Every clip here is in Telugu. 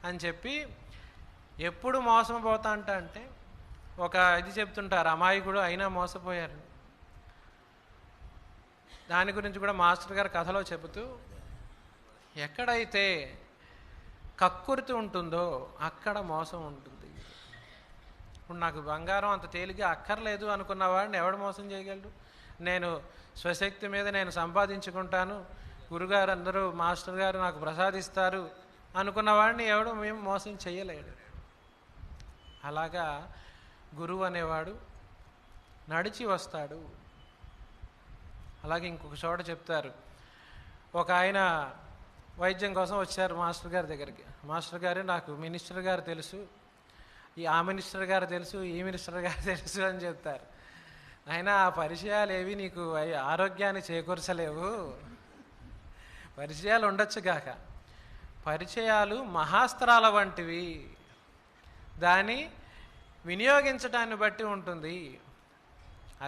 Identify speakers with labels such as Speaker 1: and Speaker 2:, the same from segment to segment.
Speaker 1: అని చెప్పి ఎప్పుడు మోసం పోతా అంటే ఒక ఇది చెప్తుంటారు, అమాయకుడు అయినా మోసపోయారు. దాని గురించి కూడా మాస్టర్ గారు కథలో చెబుతూ, ఎక్కడైతే కక్కుర్తి ఉంటుందో అక్కడ మోసం ఉంటుంది. ఇప్పుడు నాకు బంగారం అంత తేలిగ్గా అక్కర్లేదు అనుకున్న వాడిని ఎవడు మోసం చేయగలడు? నేను స్వశక్తి మీద నేను సంపాదించుకుంటాను, గురుగారు అందరూ మాస్టర్ గారు నాకు ప్రసాదిస్తారు అనుకున్న వాడిని ఎవడు మేము మోసం చేయలేడు. అలాగా గురువు అనేవాడు నడిచి వస్తాడు. అలాగే ఇంకొక చోట చెప్తారు, ఒక ఆయన వైద్యం కోసం వచ్చారు మాస్టర్ గారి దగ్గరికి. మాస్టర్ గారు, నాకు మినిస్టర్ గారు తెలుసు, ఆ మినిస్టర్ గారు తెలుసు, ఈ మినిస్టర్ గారు తెలుసు అని చెప్తారు. అయినా ఆ పరిచయాలు ఏవి నీకు ఆరోగ్యాన్ని చేకూర్చలేవు. పరిచయాలు ఉండొచ్చు కాక, పరిచయాలు మహాస్త్రాల వంటివి, దాన్ని వినియోగించడాన్ని బట్టి ఉంటుంది.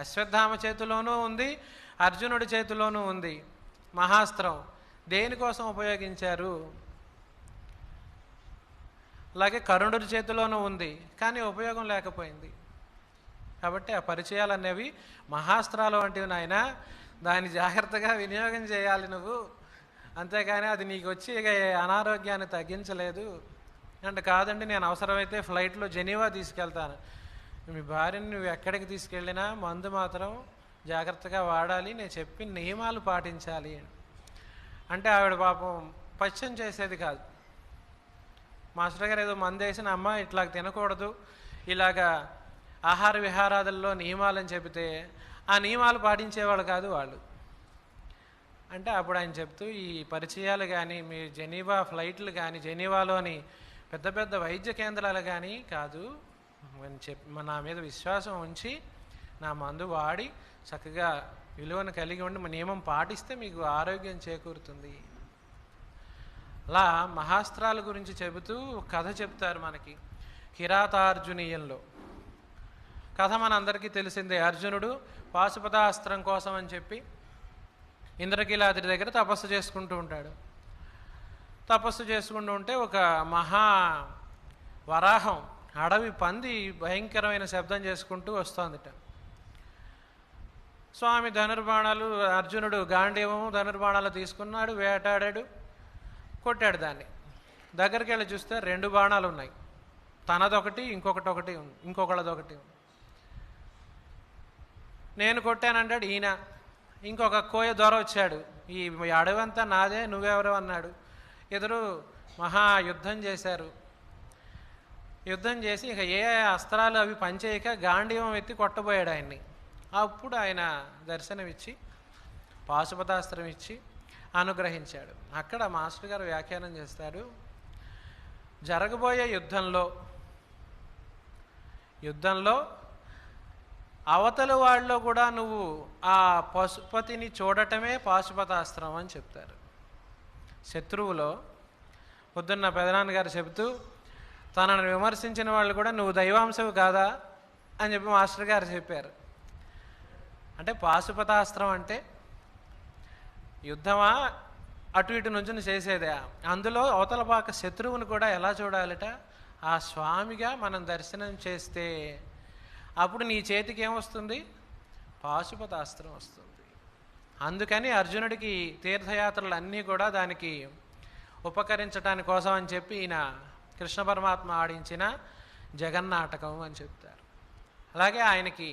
Speaker 1: అశ్వత్థామ చేతిలోనూ ఉంది, అర్జునుడి చేతిలోనూ ఉంది మహాస్త్రం. దేనికోసం ఉపయోగించారు? అలాగే కరుణుడి చేతిలోనూ ఉంది, కానీ ఉపయోగం లేకపోయింది. కాబట్టి ఆ పరిచయాలు అనేవి మహాస్త్రాలు వంటివి నాయన, దాన్ని జాగ్రత్తగా వినియోగం చేయాలి నువ్వు, అంతేగాని అది నీకు వచ్చి అనారోగ్యాన్ని తగ్గించలేదు అంటే. కాదండి, నేను అవసరమైతే ఫ్లైట్లో జెనీవా తీసుకెళ్తాను. మీ భార్యని నువ్వు ఎక్కడికి తీసుకెళ్ళినా మందు మాత్రం జాగ్రత్తగా వాడాలి, నేను చెప్పిన నియమాలు పాటించాలి అంటే ఆవిడ పాపం పచ్చం చేసేది కాదు. మాస్టర్ గారు ఏదో మందు వేసిన, అమ్మ ఇట్లా తినకూడదు, ఇలాగా ఆహార విహారాదుల్లో నియమాలని చెబితే ఆ నియమాలు పాటించేవాళ్ళు కాదు వాళ్ళు. అంటే అప్పుడు ఆయన చెప్తూ, ఈ పరిచయాలు కానీ, మీ జెనీవా ఫ్లైట్లు కానీ, జెనీవాలోని పెద్ద పెద్ద వైద్య కేంద్రాలు కానీ కాదు, నా మీద విశ్వాసం ఉంచి నా మందు వాడి చక్కగా విలువను కలిగి ఉండి నియమం పాటిస్తే మీకు ఆరోగ్యం చేకూరుతుంది. అలా మహాస్త్రాల గురించి చెబుతూ కథ చెప్తారు మనకి కిరాతార్జునీయంలో. కథ మనందరికీ తెలిసిందే. అర్జునుడు పాశుపతాస్త్రం కోసం అని చెప్పి ఇంద్రకీలాద్రి దగ్గర తపస్సు చేసుకుంటూ ఉంటాడు. తపస్సు చేసుకుంటూ ఉంటే ఒక మహా వరాహం, అడవి పంది భయంకరమైన శబ్దం చేసుకుంటూ వస్తోందిట. స్వామి ధనుర్బాణాలు, అర్జునుడు గాంధీవము ధనుర్బాణాలు తీసుకున్నాడు, వేటాడాడు, కొట్టాడు దాన్ని. దగ్గరికి వెళ్ళి చూస్తే 2 బాణాలు ఉన్నాయి, తనదొకటి ఇంకొకటి ఉంది, ఇంకొకళ్ళదొకటి ఉంది. నేను కొట్టానంటాడు ఈయన. ఇంకొక కోయ దొర వచ్చాడు, ఈ అడవంతా నాదే, నువ్వెవరు అన్నాడు. ఎదురు మహా యుద్ధం చేశారు. యుద్ధం చేసి ఇక ఏ అస్త్రాలు అవి పనిచేయక గాంధీవం ఎత్తి కొట్టబోయాడు ఆయన్ని. అప్పుడు ఆయన దర్శనమిచ్చి పాశుపతాస్త్రం ఇచ్చి అనుగ్రహించాడు. అక్కడ మాస్టర్ గారు వ్యాఖ్యానం చేస్తాడు, జరగబోయే యుద్ధంలో అవతల వాళ్ళలో కూడా నువ్వు ఆ పశుపతిని చూడటమే పాశుపతాస్త్రం అని చెప్తారు. శత్రువులో పొద్దున్న పెదనాన్నగారు చెబుతూ, తనను విమర్శించిన వాళ్ళు కూడా నువ్వు దైవాంశవు కాదా అని చెప్పి మాస్టర్ గారు చెప్పారు. అంటే పాశుపతాస్త్రం అంటే యుద్ధమా, అటు ఇటు నుంచి చేసేదే. అందులో అవతల పాక శత్రువుని కూడా ఎలా చూడాలట, ఆ స్వామిగా మనం దర్శనం చేస్తే అప్పుడు నీ చేతికి ఏమొస్తుంది? పాశుపతాస్త్రం వస్తుంది. అందుకని అర్జునుడికి తీర్థయాత్రలు అన్నీ కూడా దానికి ఉపకరించడానికి కోసం అని చెప్పి ఈయన కృష్ణ పరమాత్మ ఆడించిన జగన్నాటకం అని చెప్తారు. అలాగే ఆయనకి